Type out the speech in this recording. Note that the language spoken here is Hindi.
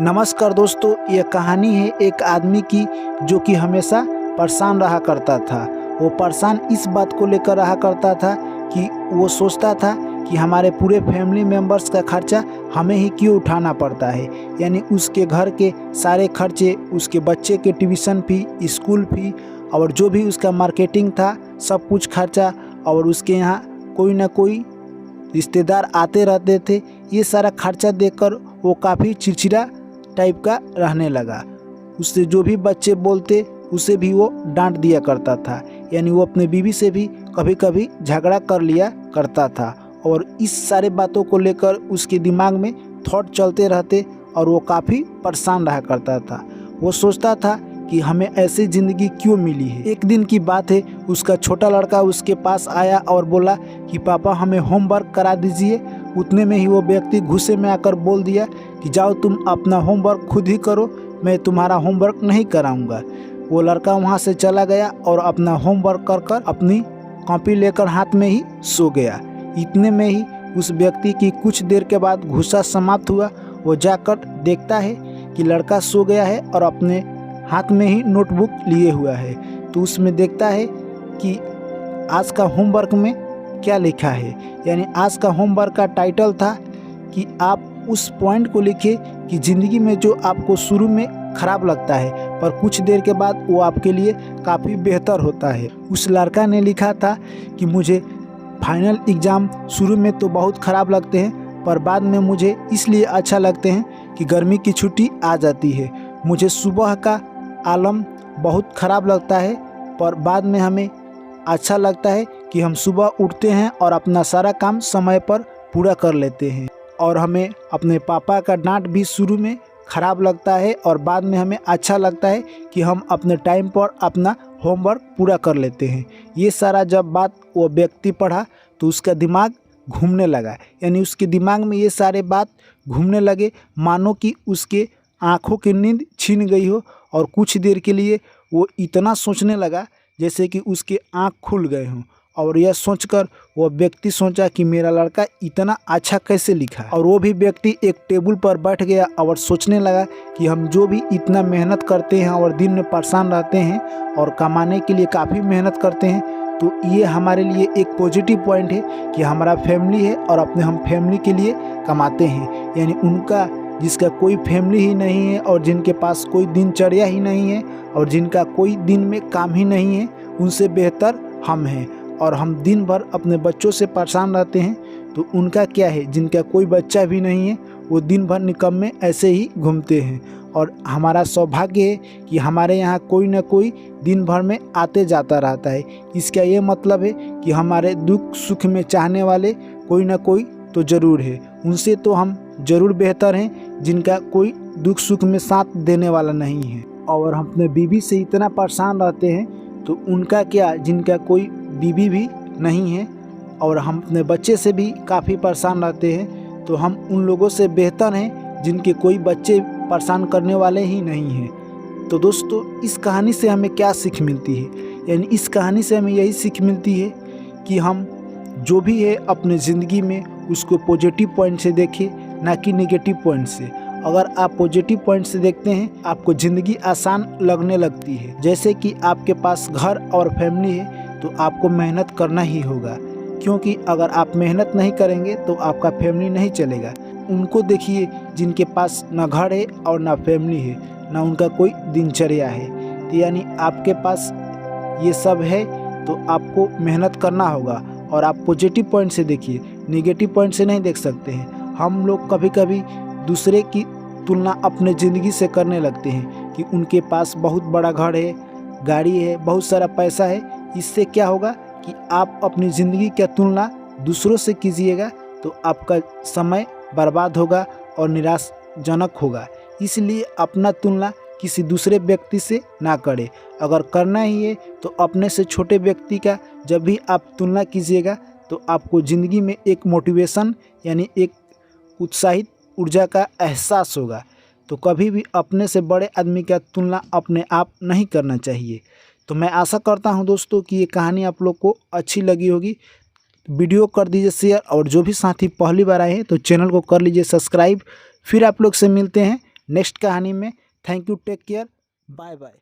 नमस्कार दोस्तों, यह कहानी है एक आदमी की जो कि हमेशा परेशान रहा करता था। वो परेशान इस बात को लेकर रहा करता था कि वो सोचता था कि हमारे पूरे फैमिली मेम्बर्स का खर्चा हमें ही क्यों उठाना पड़ता है। यानी उसके घर के सारे खर्चे, उसके बच्चे के ट्यूशन फी, स्कूल फी और जो भी उसका मार्केटिंग था, सब कुछ खर्चा। और उसके यहाँ कोई ना कोई रिश्तेदार आते रहते थे। ये सारा खर्चा देखकर वो काफ़ी चिड़चिड़ा टाइप का रहने लगा। उससे जो भी बच्चे बोलते उसे भी वो डांट दिया करता था। यानी वो अपने बीवी से भी कभी कभी झगड़ा कर लिया करता था। और इस सारे बातों को लेकर उसके दिमाग में थॉट चलते रहते और वो काफ़ी परेशान रहा करता था। वो सोचता था कि हमें ऐसी ज़िंदगी क्यों मिली है। एक दिन की बात है, उसका छोटा लड़का उसके पास आया और बोला कि पापा हमें होमवर्क करा दीजिए। उतने में ही वो व्यक्ति गुस्से में आकर बोल दिया कि जाओ तुम अपना होमवर्क खुद ही करो, मैं तुम्हारा होमवर्क नहीं कराऊंगा। वो लड़का वहाँ से चला गया और अपना होमवर्क कर कर अपनी कॉपी लेकर हाथ में ही सो गया। इतने में ही उस व्यक्ति की कुछ देर के बाद गुस्सा समाप्त हुआ। वो जाकर देखता है कि लड़का सो गया है और अपने हाथ में ही नोटबुक लिए हुआ है। तो उसमें देखता है कि आज का होमवर्क में क्या लिखा है। यानी आज का होमवर्क का टाइटल था कि आप उस पॉइंट को लिखिए कि ज़िंदगी में जो आपको शुरू में ख़राब लगता है पर कुछ देर के बाद वो आपके लिए काफ़ी बेहतर होता है। उस लड़का ने लिखा था कि मुझे फाइनल एग्ज़ाम शुरू में तो बहुत ख़राब लगते हैं पर बाद में मुझे इसलिए अच्छा लगते हैं कि गर्मी की छुट्टी आ जाती है। मुझे सुबह का आलम बहुत ख़राब लगता है पर बाद में हमें अच्छा लगता है कि हम सुबह उठते हैं और अपना सारा काम समय पर पूरा कर लेते हैं। और हमें अपने पापा का डांट भी शुरू में ख़राब लगता है और बाद में हमें अच्छा लगता है कि हम अपने टाइम पर अपना होमवर्क पूरा कर लेते हैं। ये सारा जब बात वो व्यक्ति पढ़ा तो उसका दिमाग घूमने लगा। यानी उसके दिमाग में ये सारे बात घूमने लगे, मानो कि उसके आँखों की नींद छीन गई हो। और कुछ देर के लिए वो इतना सोचने लगा जैसे कि उसके आँख खुल गए हों। और यह सोचकर वो व्यक्ति सोचा कि मेरा लड़का इतना अच्छा कैसे लिखा। और वो भी व्यक्ति एक टेबल पर बैठ गया और सोचने लगा कि हम जो भी इतना मेहनत करते हैं और दिन में परेशान रहते हैं और कमाने के लिए काफ़ी मेहनत करते हैं, तो ये हमारे लिए एक पॉजिटिव पॉइंट है कि हमारा फैमिली है और अपने हम फैमिली के लिए कमाते हैं। यानी उनका जिसका कोई फैमिली ही नहीं है और जिनके पास कोई दिनचर्या ही नहीं है और जिनका कोई दिन में काम ही नहीं है, उनसे बेहतर हम हैं। और हम दिन भर अपने बच्चों से परेशान रहते हैं तो उनका क्या है, जिनका कोई बच्चा भी नहीं है वो दिन भर निकम्मे ऐसे ही घूमते हैं। और हमारा सौभाग्य है कि हमारे यहाँ कोई ना कोई दिन भर में आते जाता रहता है। इसका ये मतलब है कि हमारे दुख सुख में चाहने वाले कोई ना कोई तो ज़रूर है। उनसे तो हम ज़रूर बेहतर हैं जिनका कोई दुख सुख में साथ देने वाला नहीं है। और हम अपने बीवी से इतना परेशान रहते हैं तो उनका क्या, जिनका कोई बीवी भी नहीं है। और हम अपने बच्चे से भी काफ़ी परेशान रहते हैं तो हम उन लोगों से बेहतर हैं जिनके कोई बच्चे परेशान करने वाले ही नहीं हैं। तो दोस्तों, इस कहानी से हमें क्या सीख मिलती है? यानी इस कहानी से हमें यही सीख मिलती है कि हम जो भी है अपने ज़िंदगी में उसको पॉजिटिव पॉइंट से देखें, ना कि नेगेटिव पॉइंट से। अगर आप पॉजिटिव पॉइंट से देखते हैं आपको ज़िंदगी आसान लगने लगती है। जैसे कि आपके पास घर और फैमिली है तो आपको मेहनत करना ही होगा, क्योंकि अगर आप मेहनत नहीं करेंगे तो आपका फैमिली नहीं चलेगा। उनको देखिए जिनके पास ना घर है और ना फैमिली है, ना उनका कोई दिनचर्या है। तो यानी आपके पास ये सब है तो आपको मेहनत करना होगा। और आप पॉजिटिव पॉइंट से देखिए, नेगेटिव पॉइंट से नहीं देख सकते हैं। हम लोग कभी कभी दूसरे की तुलना अपने ज़िंदगी से करने लगते हैं कि उनके पास बहुत बड़ा घर है, गाड़ी है, बहुत सारा पैसा है। इससे क्या होगा कि आप अपनी ज़िंदगी की तुलना दूसरों से कीजिएगा तो आपका समय बर्बाद होगा और निराशाजनक होगा। इसलिए अपना तुलना किसी दूसरे व्यक्ति से ना करें। अगर करना ही है तो अपने से छोटे व्यक्ति का जब भी आप तुलना कीजिएगा तो आपको ज़िंदगी में एक मोटिवेशन यानी एक उत्साहित ऊर्जा का एहसास होगा। तो कभी भी अपने से बड़े आदमी का तुलना अपने आप नहीं करना चाहिए। तो मैं आशा करता हूं दोस्तों कि ये कहानी आप लोग को अच्छी लगी होगी। वीडियो कर दीजिए शेयर और जो भी साथी पहली बार आए हैं तो चैनल को कर लीजिए सब्सक्राइब। फिर आप लोग से मिलते हैं नेक्स्ट कहानी में। Thank you, take care, bye bye.